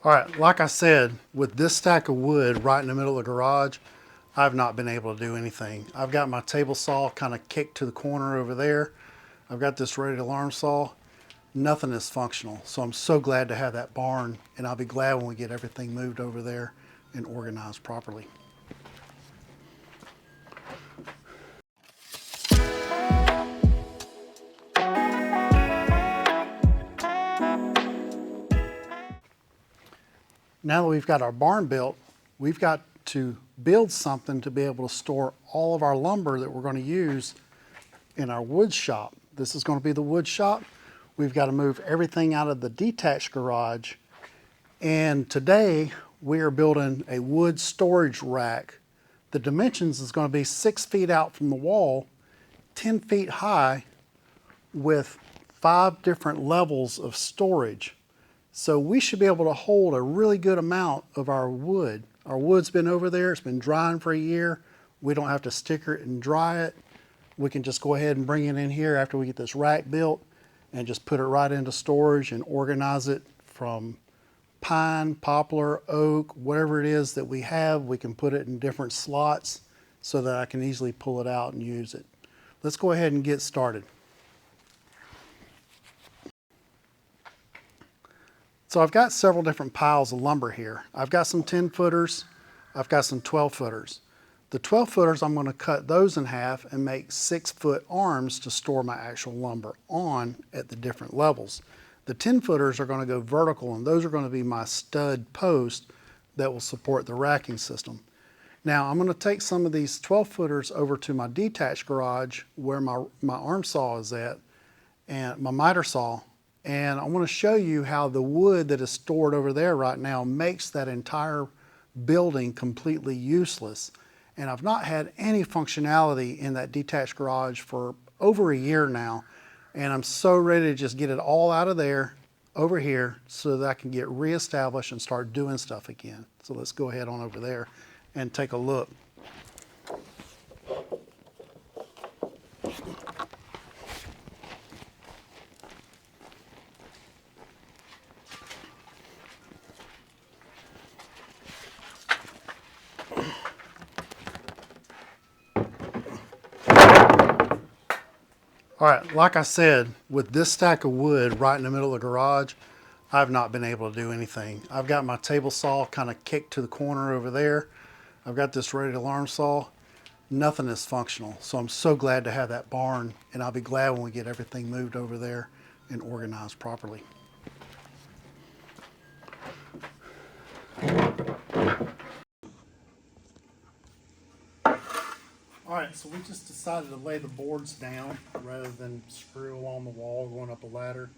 All right, like I said, with this stack of wood right in the middle of the garage, I've not been able to do anything. I've got my table saw kind of kicked to the corner over there. I've got this rated alarm saw. Nothing is functional. So I'm so glad to have that barn, and I'll be glad when we get everything moved over there and organized properly. Now that we've got our barn built, we've got to build something to be able to store all of our lumber that we're going to use in our wood shop. This is going to be the wood shop. We've got to move everything out of the detached garage. And today we are building a wood storage rack. The dimensions is going to be 6 feet out from the wall, 10 feet high, with 5 different levels of storage. So we should be able to hold a really good amount of our wood. Our wood's been over there, it's been drying for a year. We don't have to sticker it and dry it. We can just go ahead and bring it in here after we get this rack built and just put it right into storage and organize it from pine, poplar, oak, whatever it is that we have. We can put it in different slots so that I can easily pull it out and use it. Let's go ahead and get started. So I've got several different piles of lumber here. I've got some 10 footers, I've got some 12 footers. The 12 footers, I'm going to cut those in half and make 6-foot arms to store my actual lumber on at the different levels. The 10 footers are going to go vertical, and those are going to be my stud posts that will support the racking system. Now I'm going to take some of these 12 footers over to my detached garage where my arm saw is at, and my miter saw. And I want to show you how the wood that is stored over there right now makes that entire building completely useless. And I've not had any functionality in that detached garage for over a year now. And I'm so ready to just get it all out of there, over here, so that I can get reestablished and start doing stuff again. So let's go ahead on over there and take a look. All right, like I said, with this stack of wood right in the middle of the garage, I've not been able to do anything. I've got my table saw kind of kicked to the corner over there. I've got this rated alarm saw. Nothing is functional. So I'm so glad to have that barn, and I'll be glad when we get everything moved over there and organized properly. All right, so we just decided to lay the boards down rather than screw along the wall going up a ladder.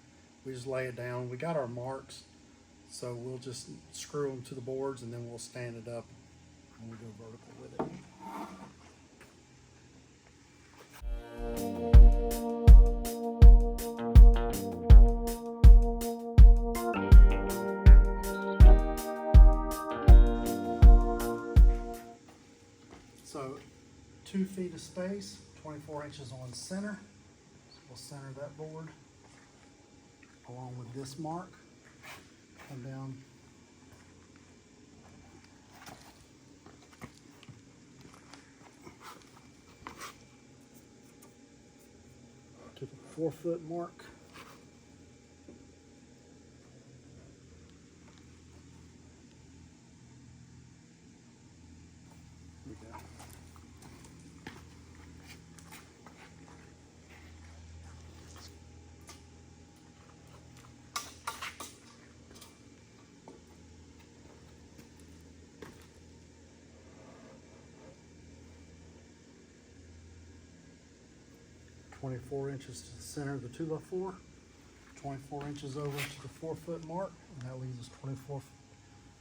We just lay it down. We got our marks, so we'll just screw them to the boards and then we'll stand it up when we go vertical with it. So 2 feet of space, 24 inches on center. So we'll center that board along with this mark. Come down to the 4-foot mark. There we go. "24 inches to the center of the 2x4, 24 inches over to the 4-foot mark, and that leaves us 24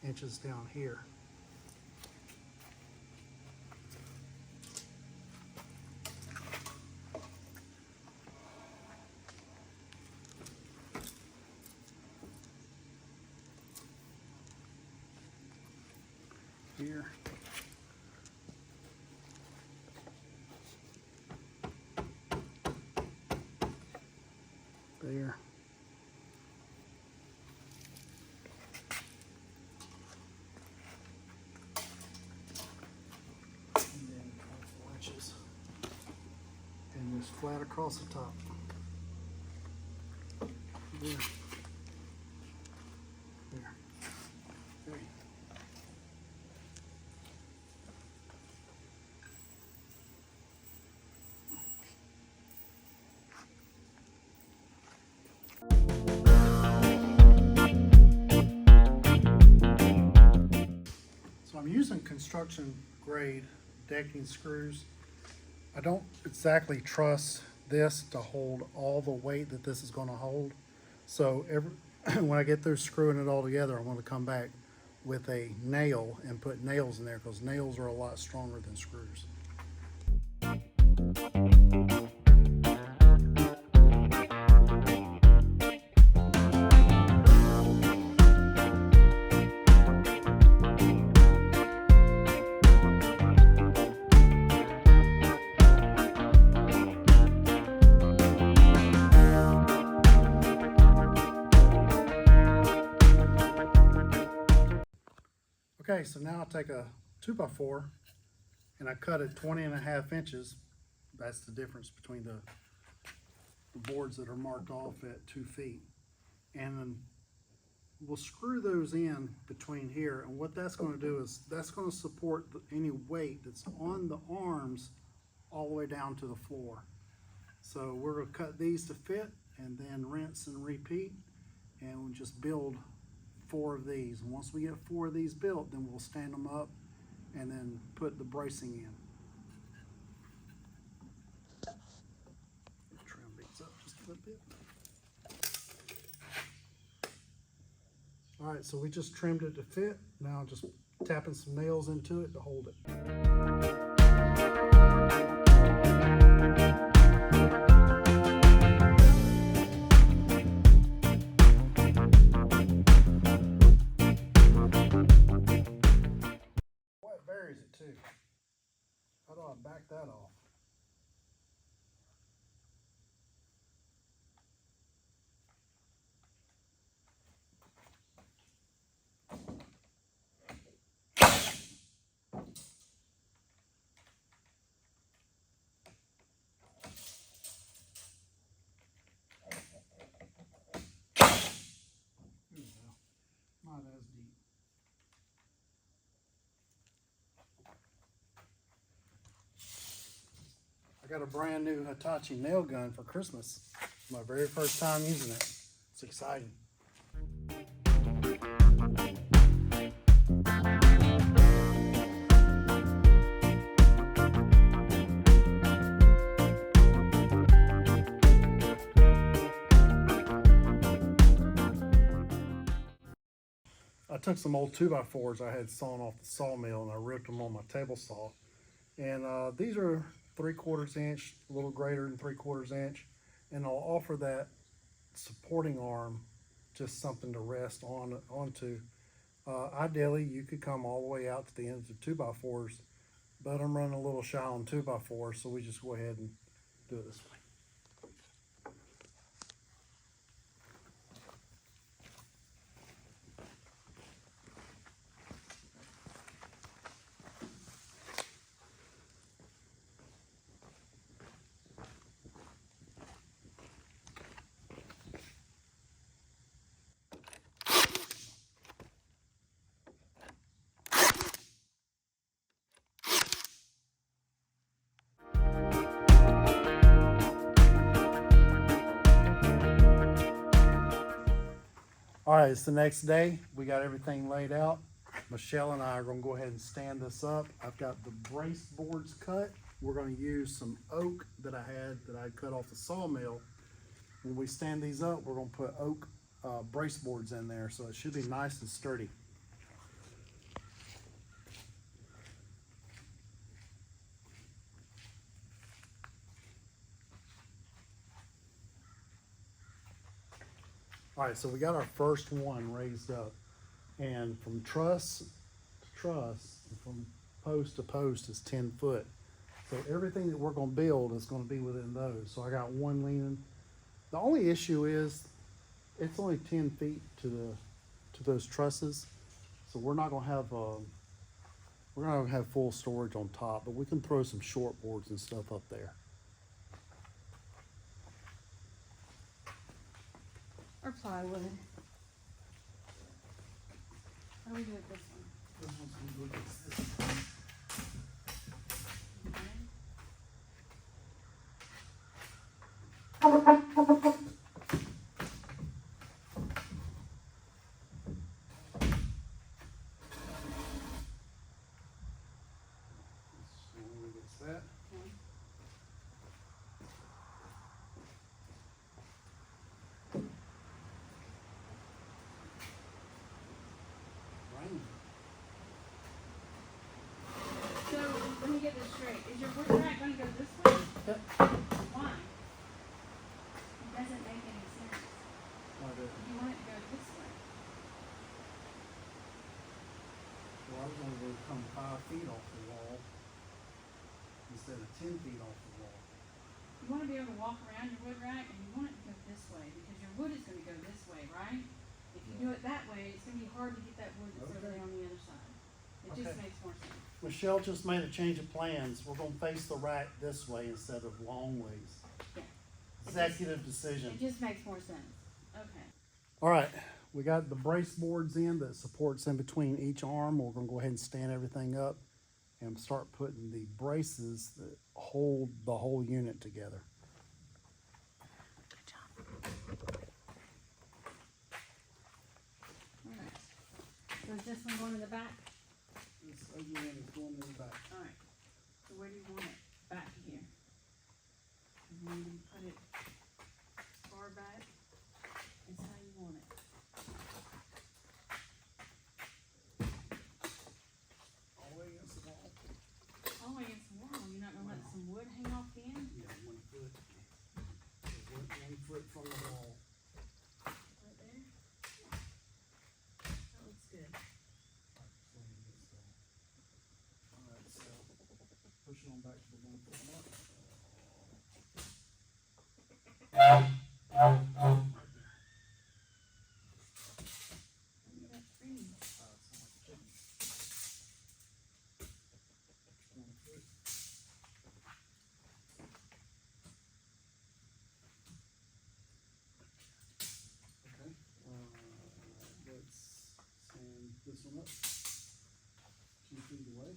inches down here. Here. There. just flat across the top. There. There. There. So I'm using construction grade decking screws. I don't exactly trust this to hold all the weight that this is going to hold. So when I get through screwing it all together, I'm going to come back with a nail and put nails in there because nails are a lot stronger than screws. Okay, so now I take a 2x4 and I cut it 20.5 inches. That's the difference between the boards that are marked off at 2 feet. And then we'll screw those in between here. And what that's going to do is that's going to support any weight that's on the arms all the way down to the floor. So we're going to cut these to fit and then rinse and repeat. And we'll just build 4 of these. And once we get 4 of these built, then we'll stand them up and then put the bracing in. Trim these up just a little bit. All right, so we just trimmed it to fit. Now just tapping some nails into it to hold it. Buries it too. How do I back that off? Not as deep. I got a brand new Hitachi nail gun for Christmas. My very first time using it. It's exciting. I took some old 2x4s I had sawn off the sawmill and I ripped them on my table saw. And these are 3/4 inch, a little greater than 3/4 inch, and I'll offer that supporting arm just something to rest onto. Ideally, you could come all the way out to the ends of 2x4s, but I'm running a little shy on 2x4, so we just go ahead and do it this way. All right, it's the next day. We got everything laid out. Michelle and I are gonna go ahead and stand this up. I've got the brace boards cut. We're gonna use some oak that I cut off the sawmill. When we stand these up, we're gonna put oak brace boards in there, so it should be nice and sturdy. All right, so we got our first one raised up, and from truss to truss, and from post to post is 10 foot. So everything that we're gonna build is gonna be within those. So I got one leaning. The only issue is it's only 10 feet to those trusses. So we're not gonna have we're gonna have full storage on top, but we can throw some short boards and stuff up there. or plywood? How do we do it this one? That. Okay. Rain. So let me get this straight. Is your wood rack going to go this way? Yep. Why? It doesn't make any sense. You want it to go this way. Well, I was only going to come 5 feet off the wall instead of 10 feet off the wall. You want to be able to walk around your wood rack, and you want it to go this way because your wood is going to go this way, right? If you do it that way, it's going to be hard to get that wood that's over there on the other side. It just Okay. makes more sense. Michelle just made a change of plans. We're gonna face the rack this way instead of long ways. Yeah. Executive It decision. just makes more sense. Okay. All right, we got the brace boards in that supports in between each arm. We're gonna go ahead and stand everything up and start putting the braces that hold the whole unit together. All right. So is this one going in the back? This other one is going in the back. All right. So where do you want it? Back here. And then you put it far back. Is how you want it. All the way against the wall. Oh, against the wall. You're not gonna let some wood hang off the end? Yeah, 1 foot. 1 foot from the wall. Right there? That looks good. Alright, so pushing on back to the 1 foot mark. Look at that screen. 1 foot. Okay, let's sand this one up. 2 feet away.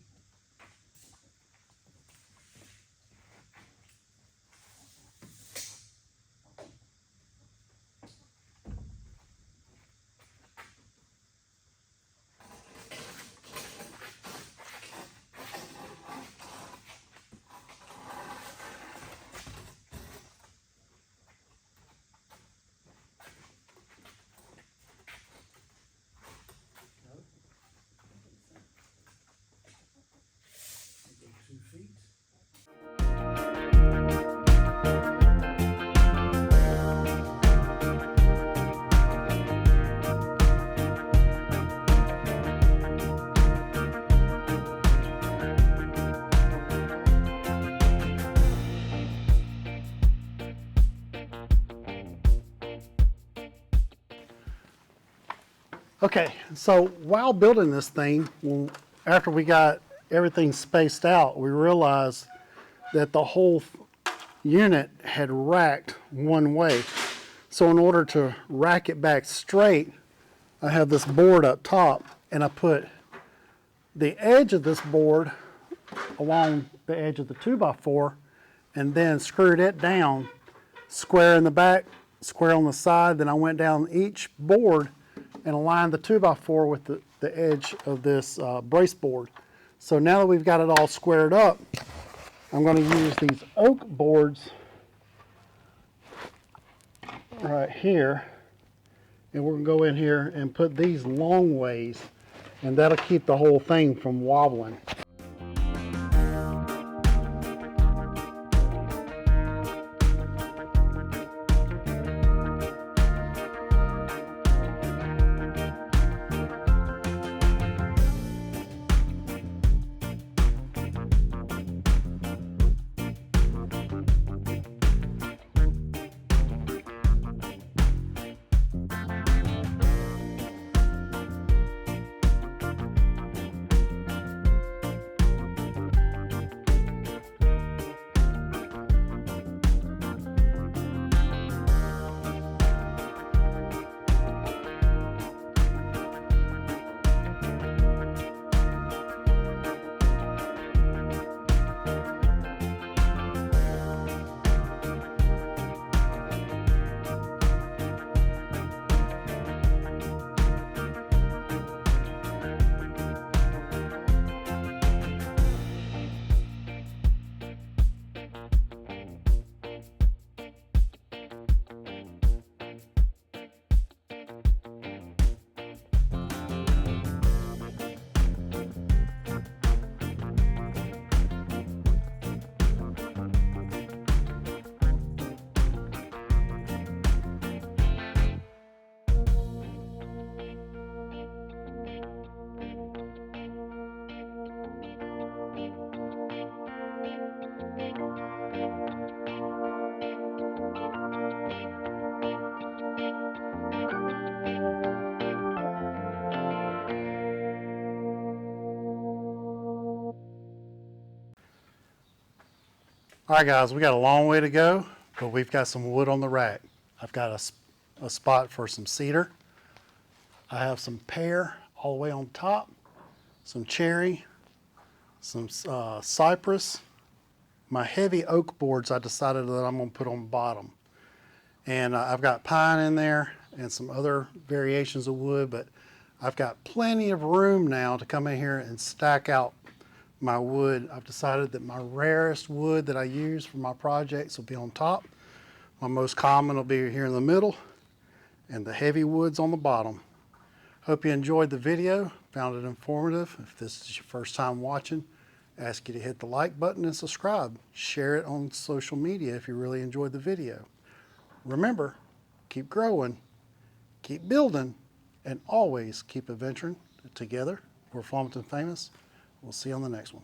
Got it? I'll go 2 feet. Okay, so while building this thing, after we got everything spaced out, we realized that the whole unit had racked one way. So in order to rack it back straight, I have this board up top, and I put the edge of this board along the edge of the 2x4 and then screwed it down square in the back, square on the side. Then I went down each board and aligned the 2x4 with the edge of this brace board. So now that we've got it all squared up, I'm going to use these oak boards right here, and we're going to go in here and put these long ways, and that'll keep the whole thing from wobbling. All right, guys, we got a long way to go, but we've got some wood on the rack. I've got a spot for some cedar. I have some pear all the way on top, some cherry, some cypress. My heavy oak boards I decided that I'm gonna put on the bottom. And I've got pine in there and some other variations of wood, but I've got plenty of room now to come in here and stack out my wood. I've decided that my rarest wood that I use for my projects will be on top. My most common will be here in the middle, and the heavy wood's on the bottom. Hope you enjoyed the video, found it informative. If this is your first time watching, I ask you to hit the like button and subscribe. Share it on social media if you really enjoyed the video. Remember, keep growing, keep building, and always keep adventuring together. We're Flemington Famous. We'll see you on the next one.